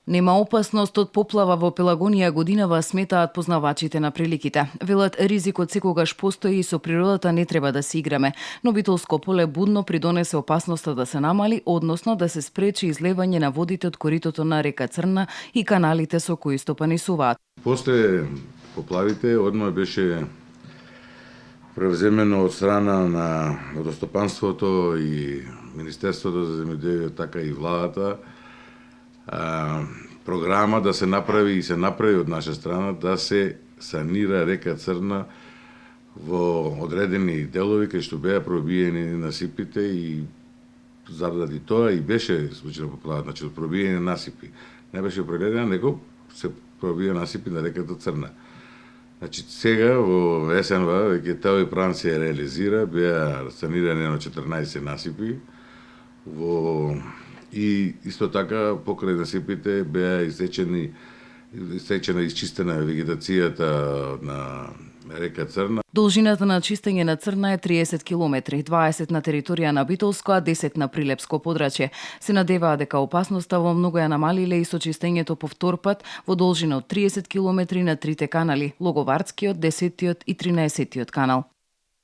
Нема опасност од поплава во Пелагонија годинава, сметаат познавачите на приликите. Велат, ризикот секогаш постои и со природата не треба да се играме, но Битолско поле будно придонесе опасноста да се намали, односно да се спречи излевање на водите од коритото на река Црна и каналите со кои стопанисуваат. После поплавите одма беше превземено од страна на водостопанството и Министерството за земјоделие, така и владата, програма да се направи и се направи од наша страна да се санира река Црна во одредени делови кај што беа пробиени насипите и заради тоа и беше случај поплава, значи пробиени насипи. Не беше преледена, него се пробија насипи на реката Црна. Значи сега во есенва веќе тоа план се реализира, беа санирани на 14 насипи и исто така покрај насипите беа изсечена и изчистена вегетацијата на река Црна. Должината на чистење на Црна е 30 километри, 20 на територија на Битолско, а 10 на Прилепско подрачје. Се надеваа дека опасноста во многу ја намалиле и со чистењето по втор пат во должина од 30 километри на трите канали, Логовардскиот, 10-тиот и 13-тиот канал.